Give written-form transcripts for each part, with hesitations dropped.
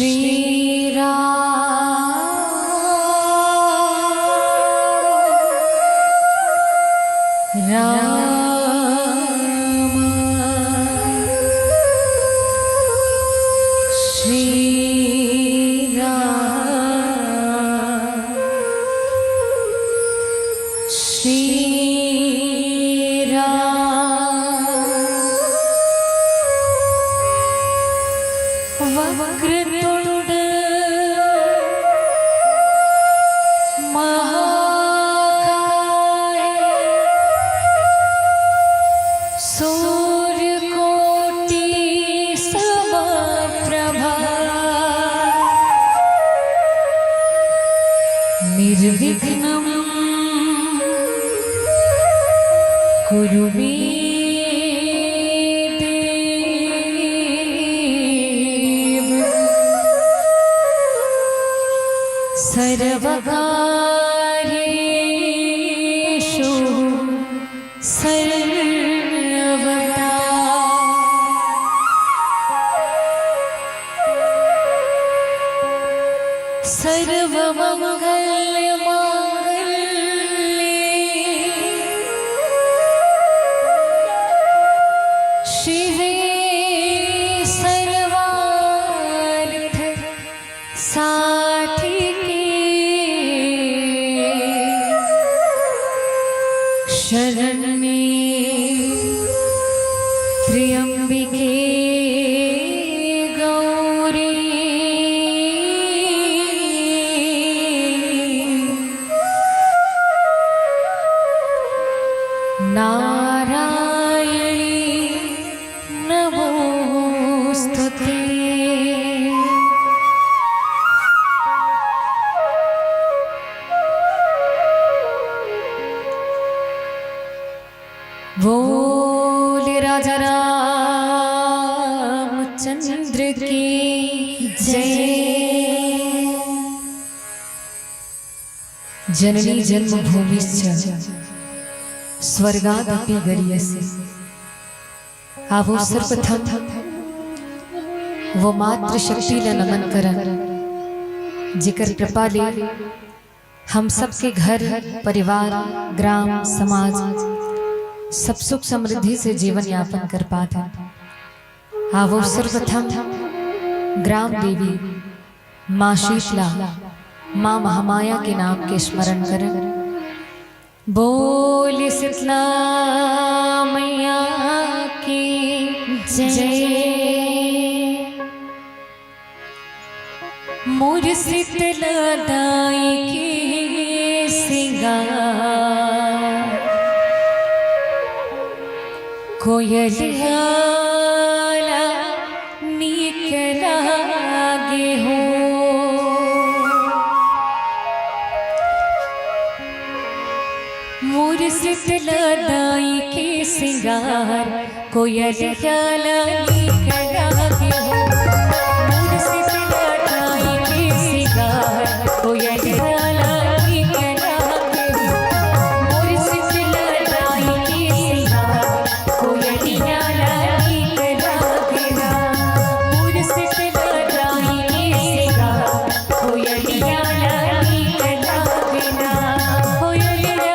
श्री वक्रतुंड महाकाय सूर्यकोटि समप्रभा निर्विघ्नं कुरु मे सर्वकार्येषु सर्वदा सर्वमङ्गलमाङ्गल्ये शिवे सर्वार्थ साधिके शरण्ये त्र्यंबिके गौरी नारायणी नमोस्तुते। बोल राजा रामचंद्र की जय। जननी जन्मभूमिश्च स्वर्गादपि गरीयसे। आवो सर्वप्रथम वो मातृशक्ति ने नमन करन जिकर कृपा ले हम सबके घर परिवार ग्राम समाज सब सुख समृद्धि से जीवन यापन कर पाते। आवो सर्वप्रथम ग्राम देवी माँ शीतला माँ महामाया के नाम के स्मरण करें। बोल शीतला मैया की जय। मोर शीतला दाई के सिंगार कोयलियाला नीक लागे हो। मोर शीतला दाई के सिंगार कोयलियाला नीक लागे हो। मोर शीतला दाई के सिंगार कोयलियाला नीक लागे हो। मोर शीतला दाई के सिंगार कोयलियाला नीक लागे हो। मोर शीतला दाई के सिंगार कोयलियाला नीक लागे हो। कोयलिया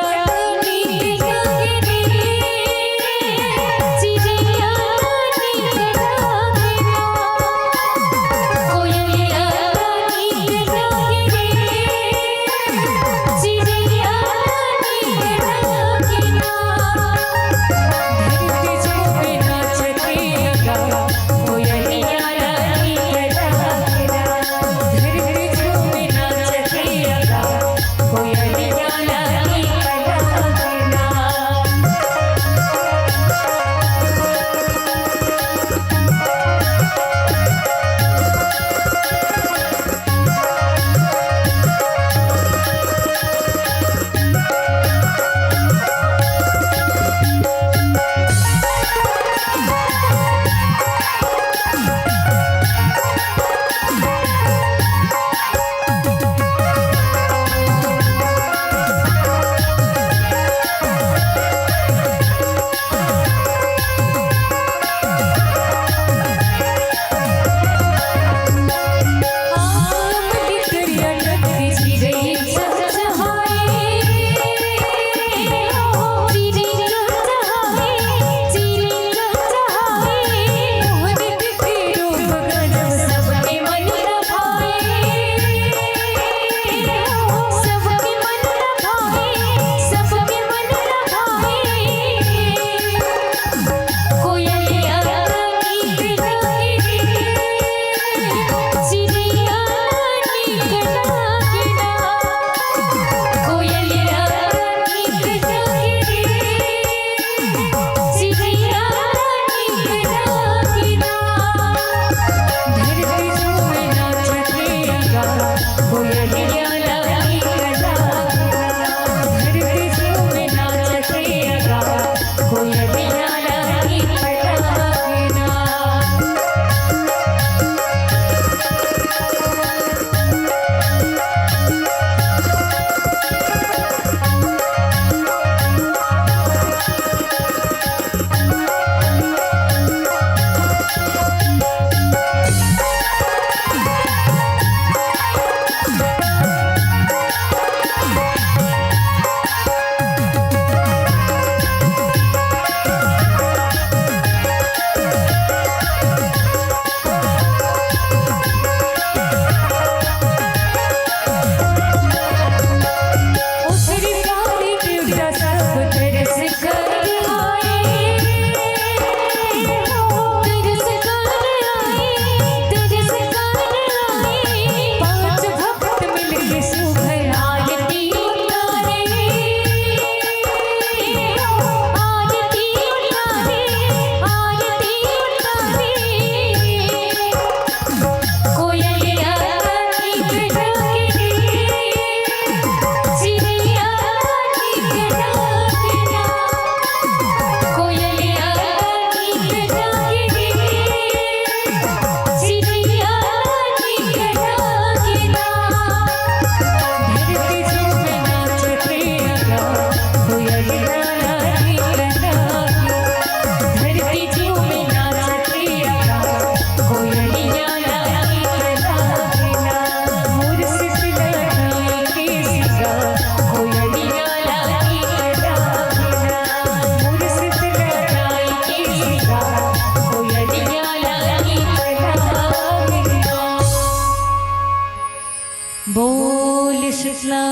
बोल शीतला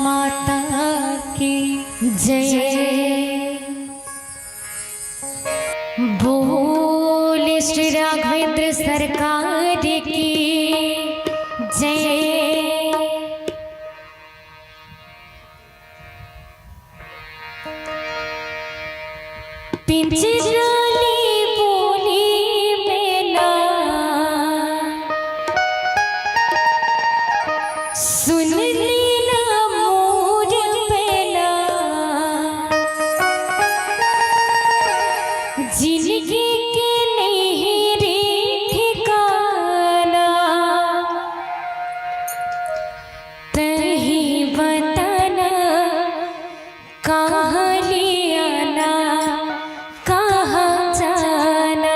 माता की जय। बोल श्री राघवेंद्र सरकार की जय। पिंजराली बोली मैना सुन लेना मोर पहला, जिंदगी के नहीं रे ठिकाना, तही बताना कहाँ ले आना कहाँ जाना।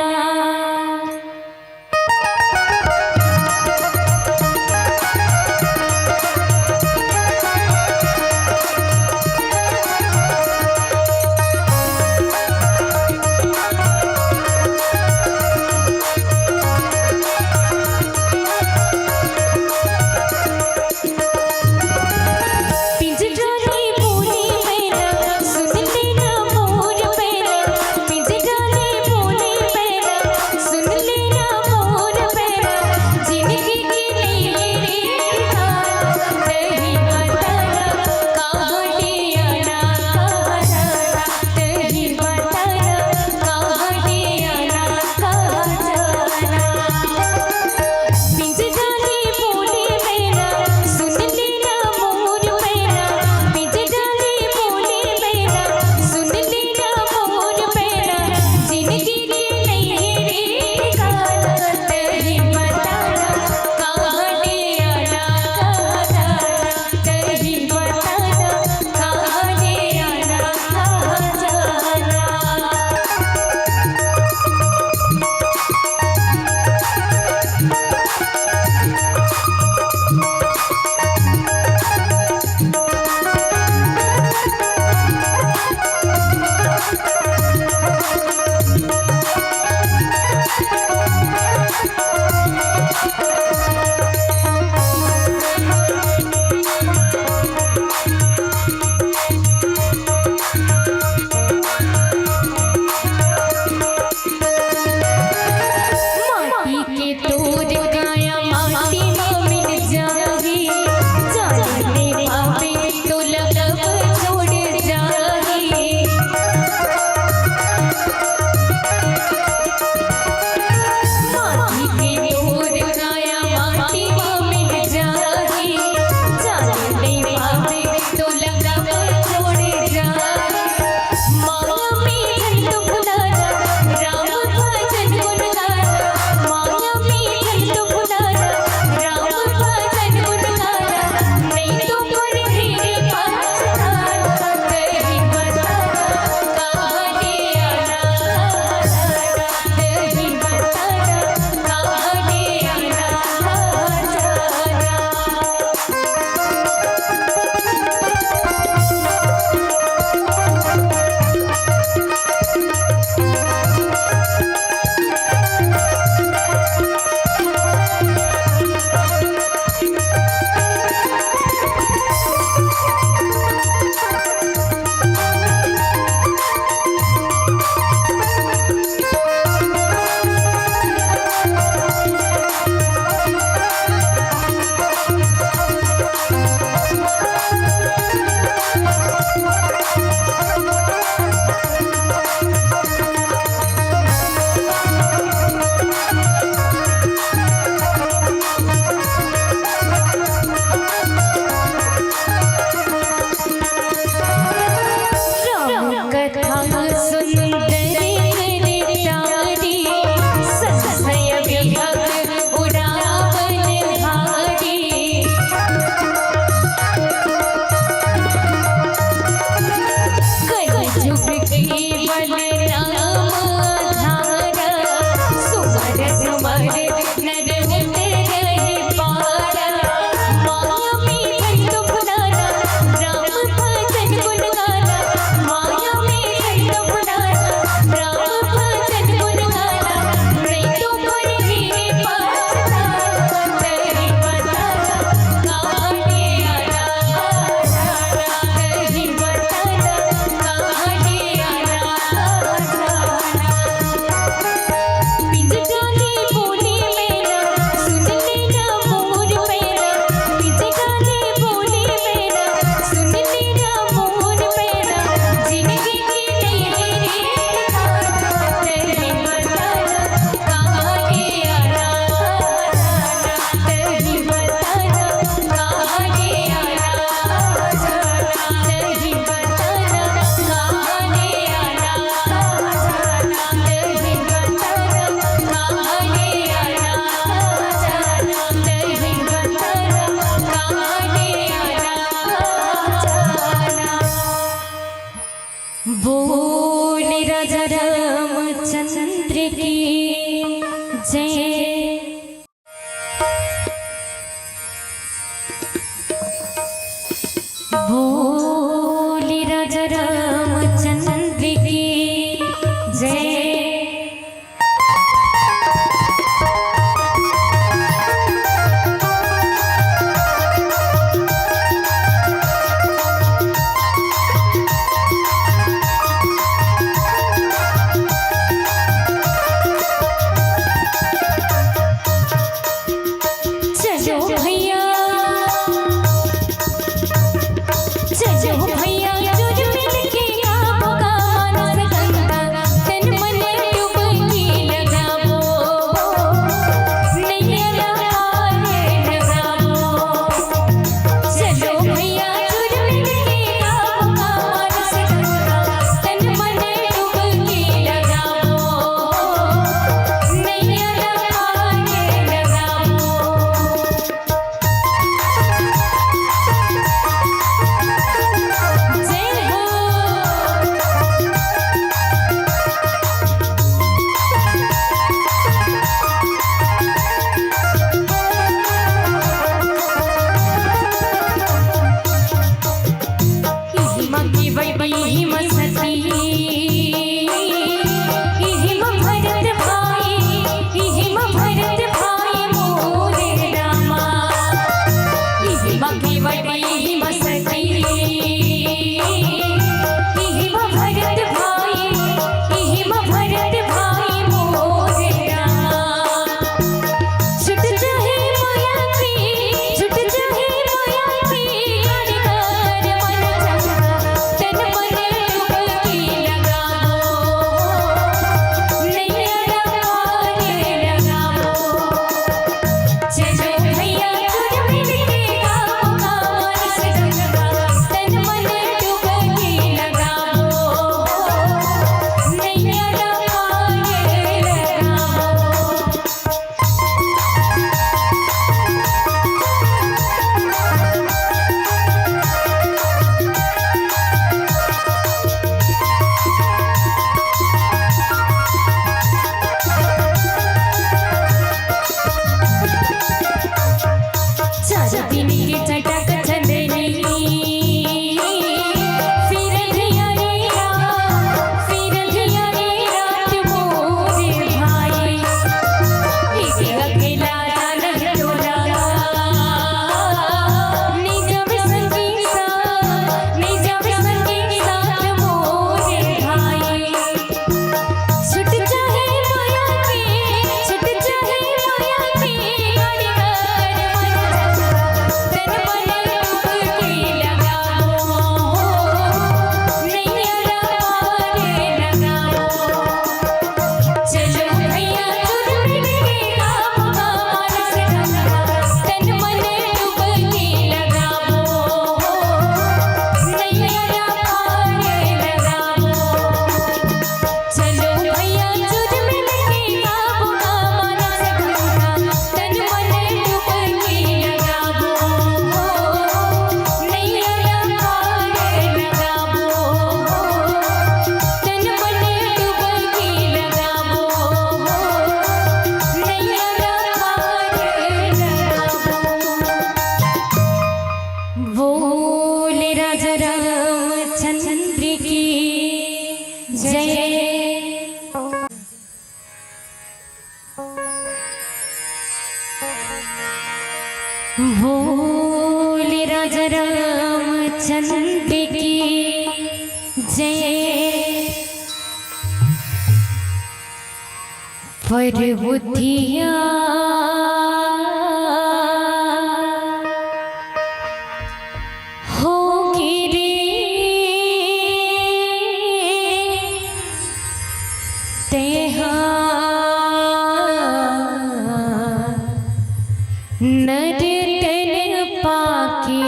भोले राजा रामचंद्र की जय। पर बुद्धिया होगी रे तेहा नर तन पाके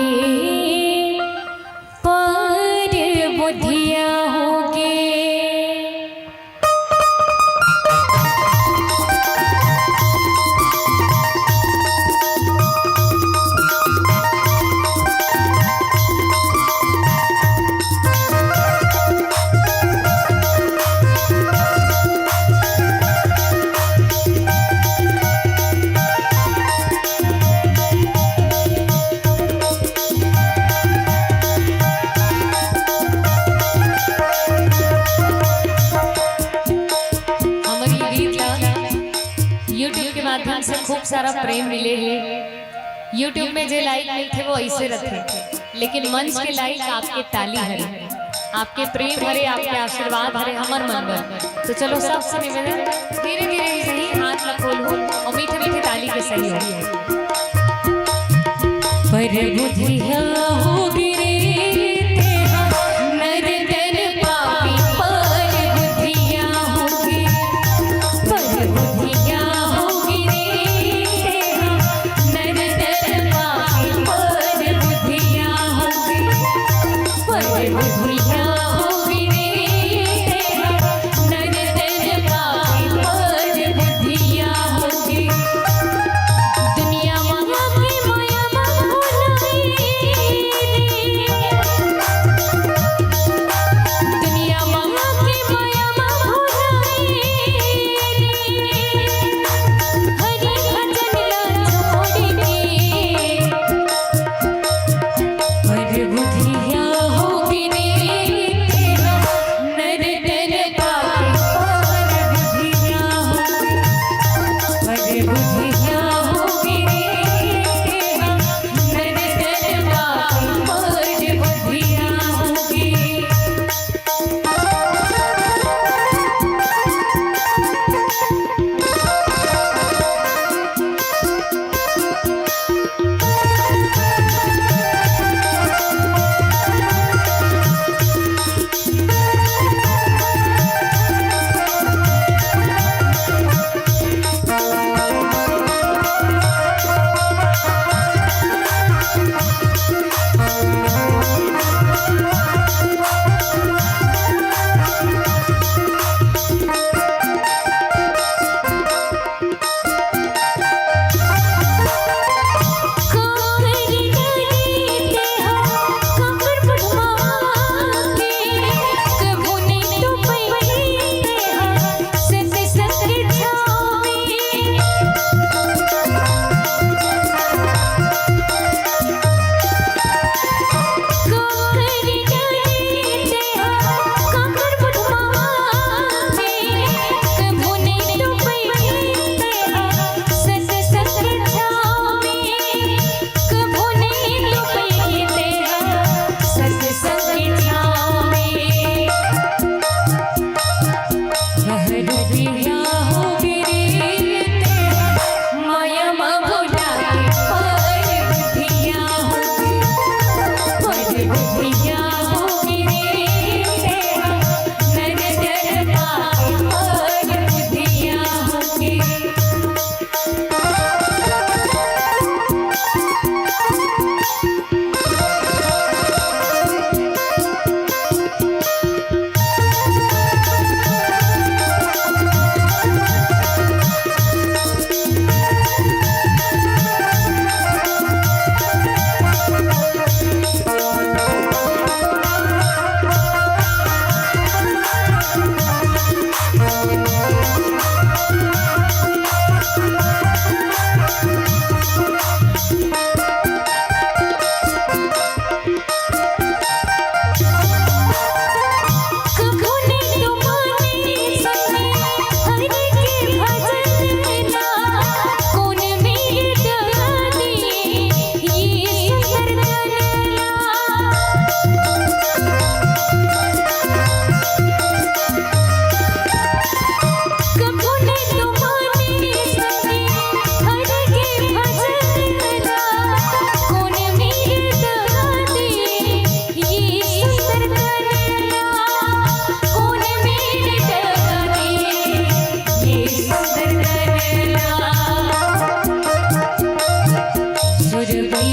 पर बुद्धिया होगे। यूट्यूब के माध्यम से खूब सारा प्रेम मिले है। यूट्यूब में जो लाइक मिलते वो ऐसे रखे, लेकिन मंच के लाइक आपके ताली हरे, आपके प्रेम हरे, आपके आशीर्वाद हरे, हमर मन भर। तो चलो सबसे निवेदन धीरे धीरे ही सही हाथ लखोल हो और मीठे मीठे ताली के सही हो। पर बुद्धिया होगी रे तेहा नर तन पापी, पर बुद्धिया होगी, पर बुद्धिया होगी रे तेहा नर तन पापी, पर बुद्धिया होगी, पर बुद्धिया होगी रे तेहा नर तन पापी, पर बुद्धिया होगी। दुनिया माया की माया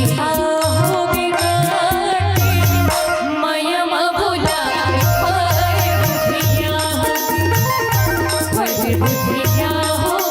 बुधिया हो बिगाड़े मयम भुला बुधिया बुधिया हो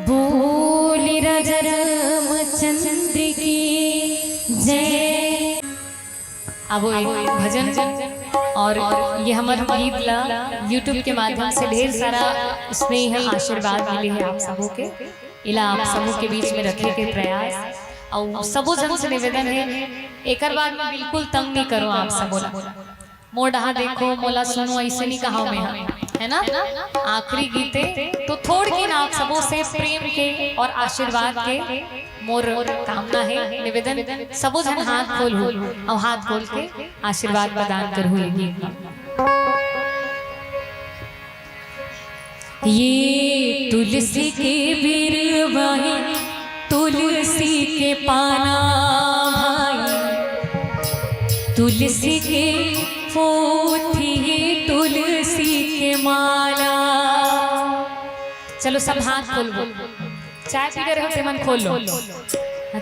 बोली राजा रामचंद्र की जय। अब वो एक भजन और ये हमारे गीत ला यूट्यूब के माध्यम से ढेर सारा स्नेह आशीर्वाद मिले हैं आप सबों के इला आप सबों के बीच में रखे के प्रयास और सबों जन से निवेदन है एक बार में बिल्कुल तंग नहीं करो आप सबों मोड़ा देखो मोला सुनो ऐसे नहीं कहा मैं है ना आखिरी गीते तो थोड़ की ना आप सबों से प्रेम के और आशीर्वाद के मोर कामना है निवेदन सबों जन हाथ खोल हो और हाथ खोल के आशीर्वाद प्रदान कर हुए ये तुलसी के बिरवाही तुलसी के पाना भाई तुलसी के पोथी तुलसी के माला। चलो सब हाथ खोल लो चाय पी रहे हो से मन खोल लो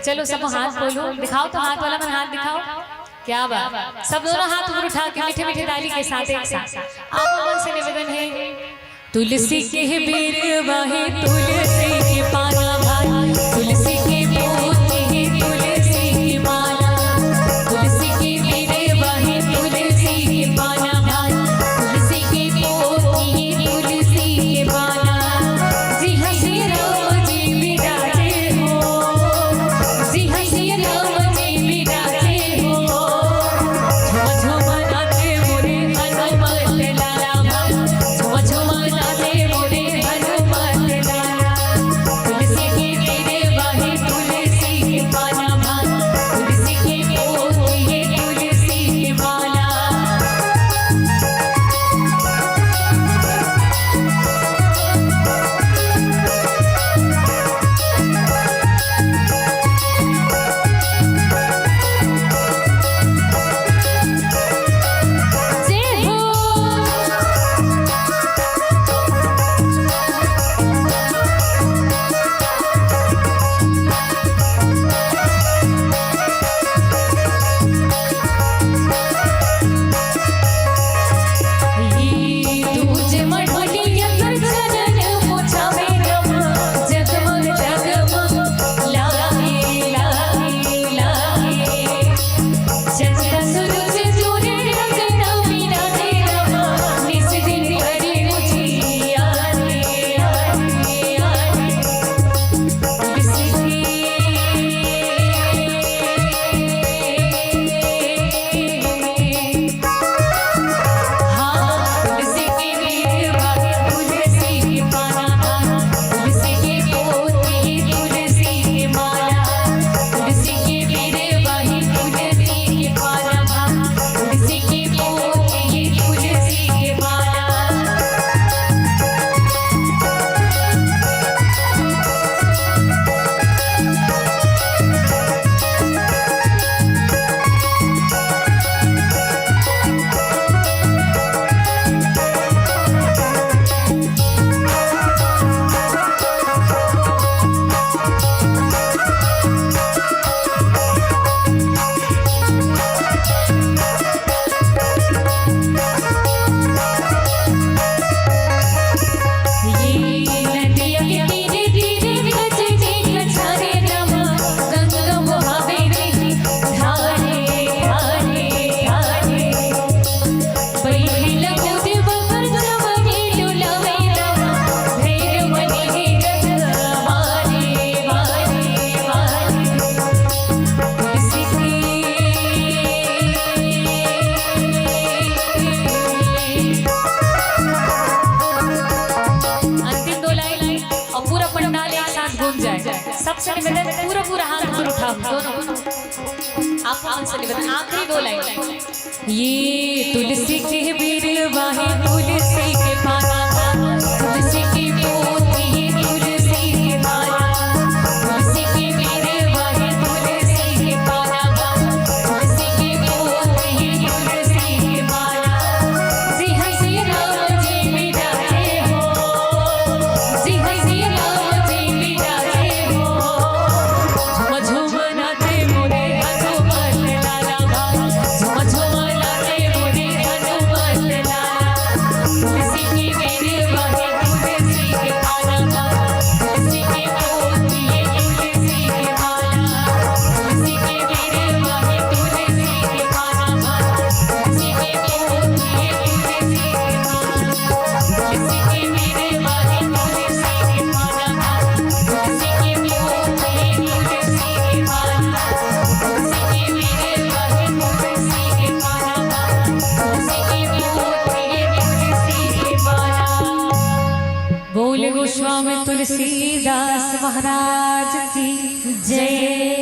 चलो सब हाथ खोलो दिखाओ तो हाथ वाला मन हाथ दिखाओ क्या बात सब दोनों हाथ ऊपर उठा के मीठे मीठे डाली के साथ एक साथ आप मन से निवेदन है तुलसी के बिरवाही तुलसी के पाना भाई तुलसी के पोथी तुलसी की माला तुलसी के बिरवाही तुलसी के पाना भाई तुलसी के पोथी तुलसी के माला जी हसी राम जी विराजे हो जी हसी राम जी विराजे हो झुम झुम नाचे मोरे हनुमत लाला झुम झुम नाचे मोरे हनुमत लाला गूंज जाए। सबसे निवेदन पूरा पूरा हाथ ऊपर उठाओ दोनों, आप हमसे निवेदन आखिरी 2 लाइन। ये तुलसी के बिरवा है, तुलसी के पाना, तुलसी की पोथी, तुलसी के माला, तुलसी के बिरवा है, तुलसी के पाना, तुलसी की पोथी, तुलसी के माला। सिंह सिंह राम जी बिराजे हो, सिंह सिंह राम जी बिराजे हो, झुम झुम नाचे मोरे हनुमान लाला, झुम झुम नाचे मोरे हनुमान लाला। तुलसी की बिरवा है, तुलसी के पाना, तुलसी की पोथी, तुलसी के माला, तुलसी की बिरवा है, तुलसी के पाना, तुलसी की पोथी, तुलसी के माला, तुलसी की बिरवा है, तुलसी के पाना, तुलसी की पोथी, तुलसी के माला, तुलसी की बिरवा है, तुलसी के पाना, तुलसी की पोथी, तुलसी के माला। बोले गोस्वामी तुलसीदास महाराज की जय।